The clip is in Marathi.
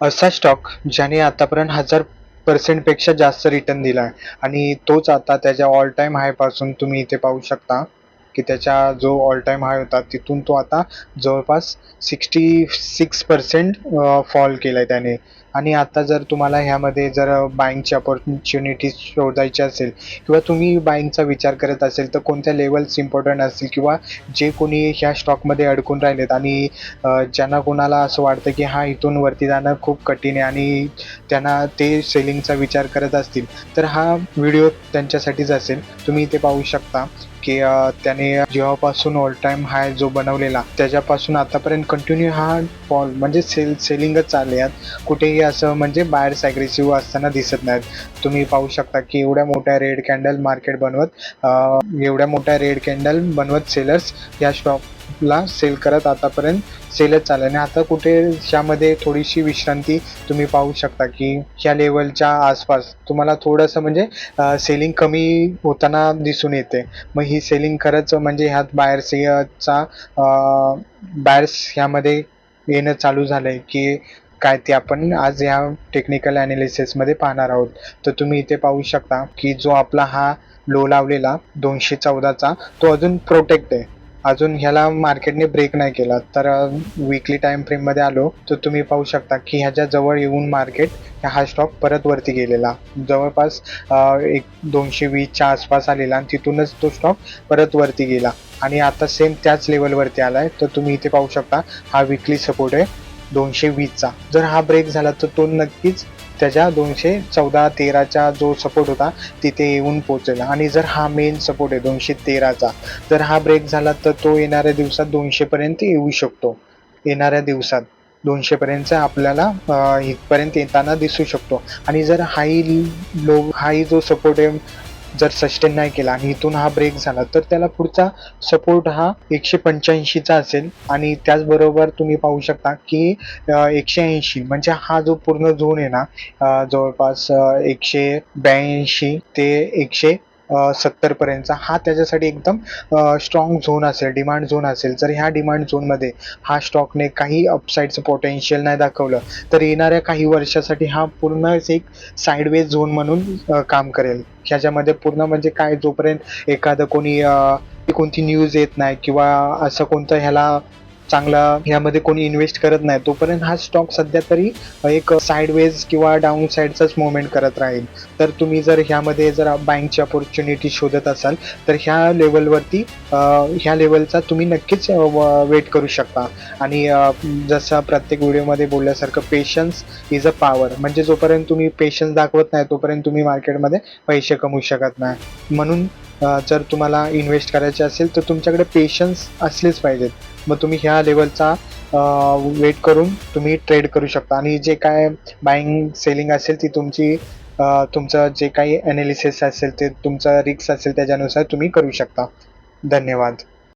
असा स्टॉक ज्याने आतापर्यंत 1000% पेक्षा जास्त रिटर्न दिला आहे आणि तोच आता त्याच्या ऑल टाइम हाय पासून तुम्ही इथे पाहू शकता की त्याचा जो ऑल टाइम हाय होता तिथून तो आता जवळपास 66% फॉल केलाय त्याने. आणि आता जर तुम्हाला ह्यामध्ये जर बाईंगची अपॉर्च्युनिटी शोधायची असेल किंवा तुम्ही बाईंगचा विचार करत असेल तर कोणत्या लेवल्स इम्पॉर्टंट असतील किंवा जे कोणी ह्या स्टॉकमध्ये अडकून राहिलेत आणि ज्यांना कोणाला असं वाटतं की हा इथून वरती जाणं खूप कठीण आहे आणि त्यांना ते सेलिंगचा विचार करत असतील तर हा व्हिडिओ त्यांच्यासाठीच असेल. तुम्ही इथे पाहू शकता की त्याने जेव्हापासून ऑल टाइम हाय जो बनवलेला त्याच्यापासून आतापर्यंत कंटिन्यू हा फॉल म्हणजे सेलिंगच चालले आहेत. कुठेही असं म्हणजे बायर्स ॲग्रेसिव्ह असताना दिसत नाहीत. तुम्ही पाहू शकता की एवढ्या मोठ्या रेड कॅन्डल बनवत सेलर्स या स्टॉकला सेल करत आतापर्यंत सेलच चाललं आणि आता कुठे ह्यामध्ये थोडीशी विश्रांती तुम्ही पाहू शकता की ह्या लेवलच्या आसपास तुम्हाला थोडंसं म्हणजे सेलिंग कमी होताना दिसून येते. मग ही सेलिंग खरंच म्हणजे ह्यात बायर्स ह्यामध्ये येणं चालू झालंय की काय ते आपण आज ह्या टेक्निकल ॲनालिसिसमध्ये पाहणार आहोत. तर तुम्ही इथे पाहू शकता की जो आपला हा लो लावलेला 214चा तो अजून प्रोटेक्ट आहे. अजून ह्याला मार्केटने ब्रेक नाही केला. तर वीकली टाइम फ्रेममध्ये आलो तर तुम्ही पाहू शकता की ह्याच्या जवळ येऊन मार्केट हा स्टॉक परत वरती गेलेला. जवळपास एक 220च्या आसपास आलेला आणि तिथूनच तो स्टॉक परत वरती गेला आणि आता सेम त्याच लेवलवरती आलाय. तर तुम्ही इथे पाहू शकता हा वीकली सपोर्ट आहे 220चा. जर हा ब्रेक झाला तर तो नक्कीच त्याच्या 214-13चा जो सपोर्ट होता तिथे येऊन पोहोचेल आणि जर हा मेन सपोर्ट आहे 213चा जर हा ब्रेक झाला तर तो येणाऱ्या दिवसात 200 पर्यंत येऊ शकतो. येणाऱ्या दिवसात 200 पर्यंत आपल्याला इथपर्यंत येताना दिसू शकतो. आणि जर हाही जो सपोर्ट आहे जर सस्टेन नाही केला आणि इथून हा ब्रेक झाला तर त्याला पुढचा सपोर्ट हा 185चा असेल. आणि त्याचबरोबर तुम्ही पाहू शकता की 180 म्हणजे हा जो पूर्ण झोन आहे ना जवळपास 182 ते 170 पर्यंतचा हा त्याच्यासाठी एकदम स्ट्रॉंग झोन असेल, डिमांड झोन असेल. जर ह्या डिमांड झोनमध्ये हा स्टॉकने काही अपसाईडचं पोटेन्शियल नाही दाखवलं तर येणाऱ्या काही वर्षासाठी हा पूर्णच एक साईडवेज झोन म्हणून काम करेल. ह्याच्यामध्ये पूर्ण म्हणजे काय जोपर्यंत एखादं कोणती न्यूज येत नाही किंवा असं कोणतं ह्याला चांगला ह्यामध्ये कोणी इन्व्हेस्ट करत नाही तोपर्यंत हा स्टॉक सध्या तरी एक साईडवेज किंवा डाऊन साईडचाच मुवमेंट करत राहील. तर तुम्ही जर ह्यामध्ये जर बाईंगची अपॉर्च्युनिटी शोधत असाल तर ह्या लेवलचा तुम्ही नक्कीच वेट करू शकता. आणि जसं प्रत्येक व्हिडिओमध्ये बोलल्यासारखं पेशन्स इज अ पॉवर. म्हणजे जोपर्यंत तुम्ही पेशन्स दाखवत नाही तोपर्यंत तुम्ही मार्केटमध्ये पैसे कमवू शकत नाही. म्हणून जर तुम्हाला इन्व्हेस्ट करायचे असेल तर तुमच्याकडे पेशन्स असलेच पाहिजेत. मग तुम्ही ह्या लेवलचा वेट करून तुम्ही ट्रेड करू शकता आणि जे काय बाईंग सेलिंग असेल ती तुमचं जे काही ॲनालिसिस असेल ते तुमचं रिस्क असेल त्याच्यानुसार तुम्ही करू शकता. धन्यवाद.